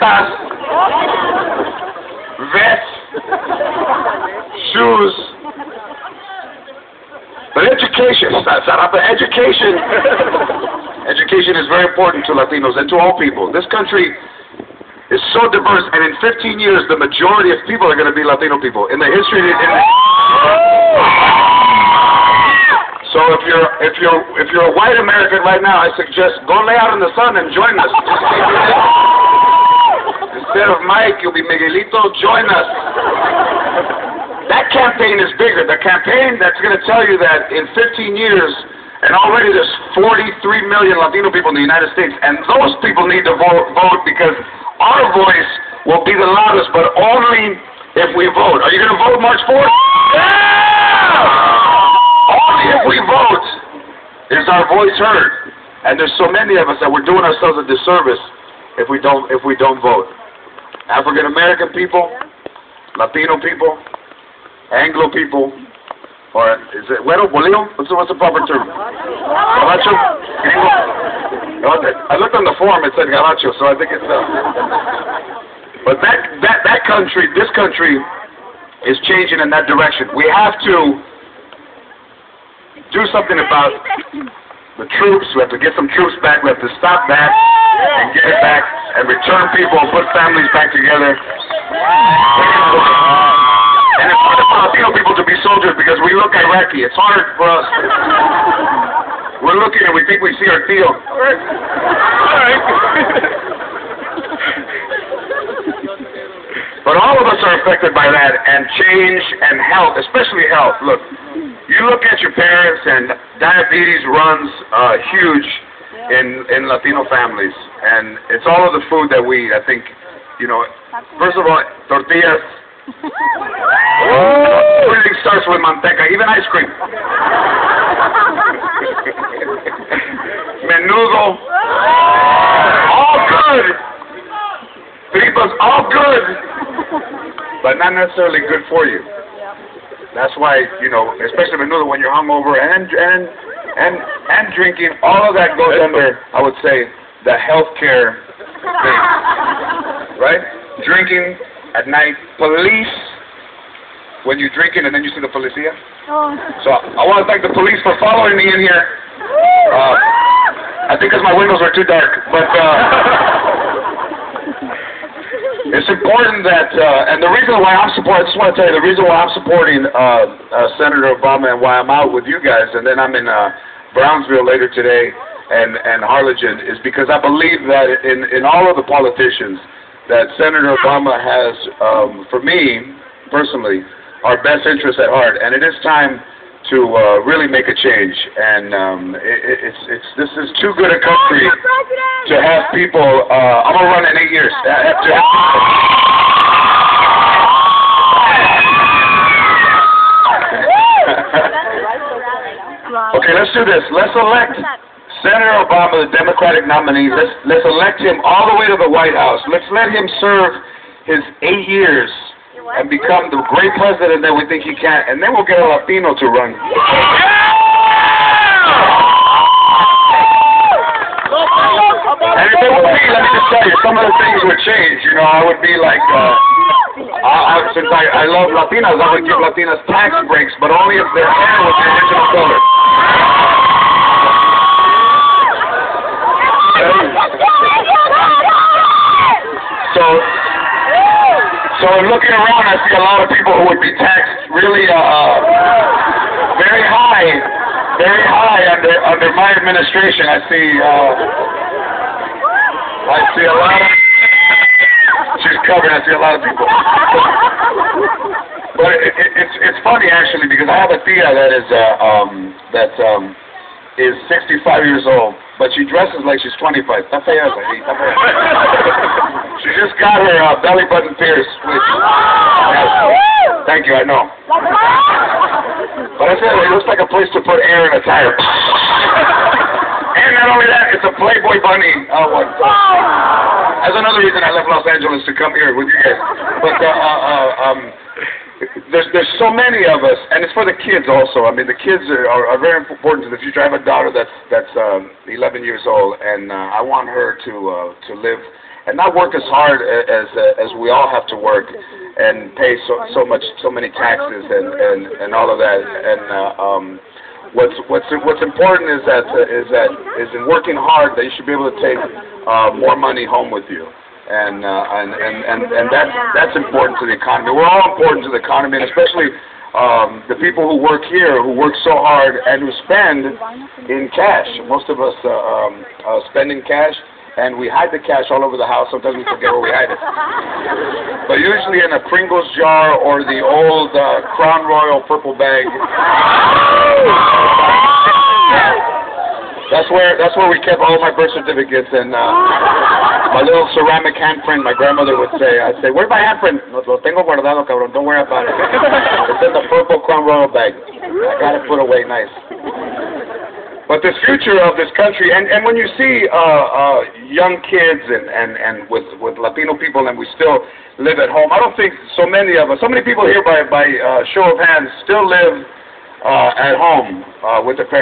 batas, vests, shoes. But education, education is very important to Latinos and to all people. This country is so diverse, and in 15 years, the majority of people are going to be Latino people. In the history, so if you're a white American right now, I suggest go lay out in the sun and join us. Instead of Mike, you'll be Miguelito. Join us. That campaign is bigger. The campaign that's going to tell you that in 15 years, and already there's 43 million Latino people in the United States, and those people need to vote because our voice will be the loudest, but only if we vote. Are you going to vote March 4th? Yeah! Only if we vote is our voice heard. And there's so many of us that we're doing ourselves a disservice if we don't vote. African American people, Latino people, Anglo people, or is it Güero, Bolillo? What's the proper term? Gabacho? I looked on the form, it said Gabacho, so I think it's but that country, this country is changing in that direction. We have to do something about the troops. We have to get some troops back. We have to stop that and get it back and return people and put families back together. And it's hard for Latino people to be soldiers because we look Iraqi. It's hard for us. We're looking and we think we see our deal. All right. But all of us are affected by that, and change and health, especially health. Look, you look at your parents, and diabetes runs huge in Latino families, and it's all of the food that we eat. I think, first of all, tortillas. Everything starts with manteca, even ice cream. Menudo, all good. Tripas, all good, but not necessarily good for you. That's why, especially menudo when you're hungover and drinking, all of that goes under, I would say, the healthcare thing, right? Drinking at night, police, when you're drinking and then you see the policia. So I want to thank the police for following me in here. I think because my windows are too dark, but it's important that, and the reason why I just want to tell you, the reason why I'm supporting Senator Obama and why I'm out with you guys, and then I'm in Brownsville later today and Harlingen, is because I believe that in all of the politicians, that Senator Obama has, for me, personally, our best interests at heart, and it is time to really make a change, and this is too good a country to have people, I'm going to run in 8 years, Okay, let's do this. Let's elect Senator Obama, the Democratic nominee. Let's elect him all the way to the White House. Let's let him serve his 8 years and become the great president that we think he can, and then we'll get a Latino to run. And if it were me, let me just tell you, some of the things would change. I would be like, since I love Latinas, I would give Latinas tax breaks, but only if their hair was the original color. So looking around, I see a lot of people who would be taxed really very high under my administration. I see a lot of. She's covered. I see a lot of people. But it's funny actually because I have a tia that is 65 years old, but she dresses like she's 25. She just got her belly button pierced, which, thank you, I know. But I said it looks like a place to put air in a tire. And not only that, it's a Playboy bunny. Oh my God. That's another reason I left Los Angeles to come here with you guys. But there's so many of us, and it's for the kids also. I mean, the kids are very important to the future. I have a daughter that's 11 years old, and I want her to live and not work as hard as we all have to work, and pay so many taxes and all of that. And what's important is in working hard that you should be able to take more money home with you. And that's important to the economy. We're all important to the economy, and especially the people who work here, who work so hard and who spend in cash. Most of us spend in cash, and we hide the cash all over the house. Sometimes we forget where we hide it. But usually in a Pringles jar or the old Crown Royal purple bag. That's where we kept all my birth certificates and my little ceramic handprint. My grandmother would say, I'd say, "Where's my handprint?" "Lo tengo guardado, cabrón. Don't worry about it. It's in the purple Crown Royal bag. I got it put away nice." But this future of this country, and when you see young kids and with Latino people, and we still live at home, I don't think so many of us, so many people here by show of hands, still live at home with their parents.